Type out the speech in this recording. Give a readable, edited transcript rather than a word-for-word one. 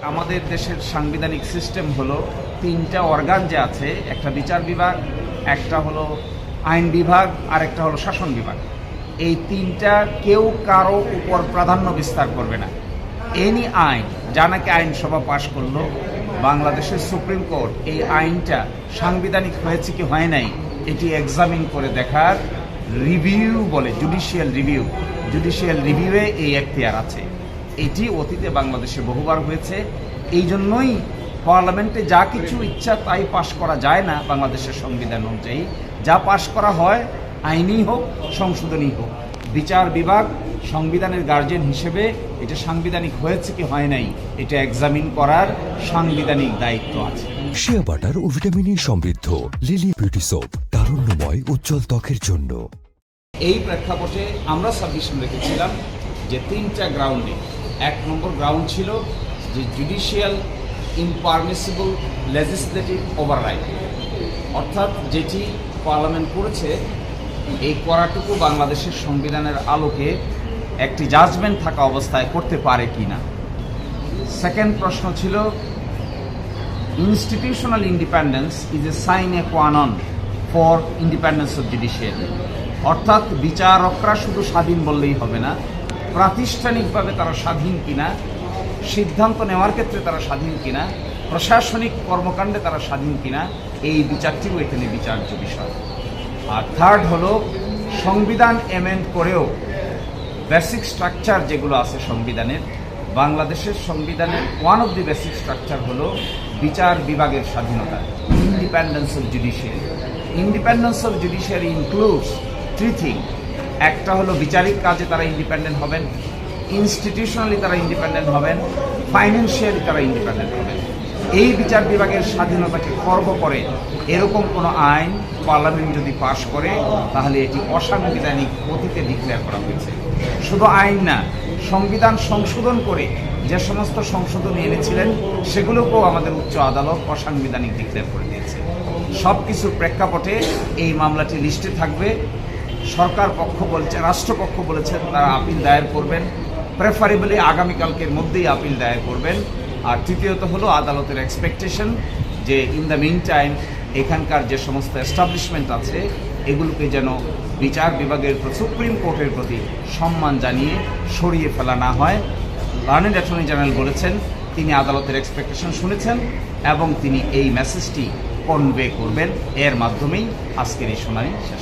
আমাদের দেশের সাংবিধানিক সিস্টেম হলো তিনটা অর্গান যে আছে, একটা বিচার বিভাগ, একটা হলো আইন বিভাগ, আর একটা হলো শাসন বিভাগ। এই তিনটা কেউ কারো উপর প্রাধান্য বিস্তার করবে না। এনি আইন, যা নাকি আইনসভা পাশ করলো, বাংলাদেশের সুপ্রিম কোর্ট এই আইনটা সাংবিধানিক হয়েছে কি হয় নাই এটি এক্সামিন করে দেখার রিভিউ বলে, জুডিশিয়াল রিভিউয়ে এই এখতিয়ার আছে। এটি অতীতে বাংলাদেশে বহুবার হয়েছে। এই জন্যই পার্লামেন্টে যা কিছু ইচ্ছা তাই পাশ করা যায় না। বাংলাদেশের সংবিধান অনুযায়ী যা পাশ করা হয়, আইনই হোক সংশোধনী হোক, বিচার বিভাগ সংবিধানের গার্জিয়ান হিসেবে এটা সাংবিধানিক হয়েছে কি হয় নাই এটা এক্সামিন করার সাংবিধানিক দায়িত্ব আছে। শিয়া বাটার ও ভিটামিন ই সমৃদ্ধ লিলি বিউটি সোপ, তারুণ্যময় উজ্জ্বল ত্বকের জন্য। এই প্রেক্ষাপটে আমরা সাবমিশন রেখেছিলাম যে তিনটা গ্রাউন্ডে। 1 নম্বর গ্রাউন্ড ছিল যে জুডিশিয়াল ইমপারমিসিবল লেজিসলেটিভ ওভাররাইড, অর্থাৎ যেটি পার্লামেন্ট করেছে এই করাটুকু বাংলাদেশের সংবিধানের আলোকে একটি জাজমেন্ট থাকা অবস্থায় করতে পারে কি না। সেকেন্ড প্রশ্ন ছিল institutional independence is a sine qua non for independence of judiciary, অর্থাৎ বিচারকরা শুধু স্বাধীন বললেই হবে না, প্রাতিষ্ঠানিকভাবে তারা স্বাধীন কিনা, সিদ্ধান্ত নেওয়ার ক্ষেত্রে তারা স্বাধীন কিনা, প্রশাসনিক কর্মকাণ্ডে তারা স্বাধীন কিনা, এই বিচারটিও এখানে বিচার্য বিষয়। আর থার্ড হলো সংবিধান এমেন্ড করেও বেসিক স্ট্রাকচার যেগুলো আছে সংবিধানের, বাংলাদেশের সংবিধানের one of the basic structure হলো বিচার বিভাগের স্বাধীনতা, independence of judiciary. Independence of judiciary includes 3 thing. একটা হলো বিচারিক কাজে তারা ইন্ডিপেন্ডেন্ট হবেন, ইনস্টিটিউশনালি তারা ইন্ডিপেন্ডেন্ট হবেন, ফাইন্যান্সিয়ালি তারা ইন্ডিপেন্ডেন্ট হবেন। এই বিচার বিভাগের স্বাধীনতাকে খর্ব করে এরকম কোনো আইন পার্লামেন্ট যদি পাশ করে তাহলে এটি অসাংবিধানিক অতীতে ডিক্লেয়ার করা হয়েছে। শুধু আইন না, সংবিধান সংশোধন করে যে সমস্ত সংশোধনী এনেছিলেন সেগুলোকেও আমাদের উচ্চ আদালত অসাংবিধানিক ডিক্লেয়ার করে দিয়েছে। সব কিছুর প্রেক্ষাপটে এই মামলাটি লিস্টে থাকবে। সরকার পক্ষ বলছে, রাষ্ট্রপক্ষ বলেছেন তারা আপিল দায়ের করবেন, প্রেফারেবলি আগামীকালকের মধ্যেই আপিল দায়ের করবেন। আর তৃতীয়ত হলো আদালতের এক্সপেকটেশন যে ইন দ্য মিন টাইম এখানকার যে সমস্ত এস্টাবলিশমেন্ট আছে এগুলোকে যেন বিচার বিভাগের সুপ্রিম কোর্টের প্রতি সম্মান জানিয়ে সরিয়ে ফেলা না হয়। লার্নেড অ্যাটর্নি জেনারেল বলেছেন তিনি আদালতের এক্সপেকটেশন শুনেছেন এবং তিনি এই মেসেজটি কনভে করবেন। এর মাধ্যমেই আজকের এই শুনানি শেষ।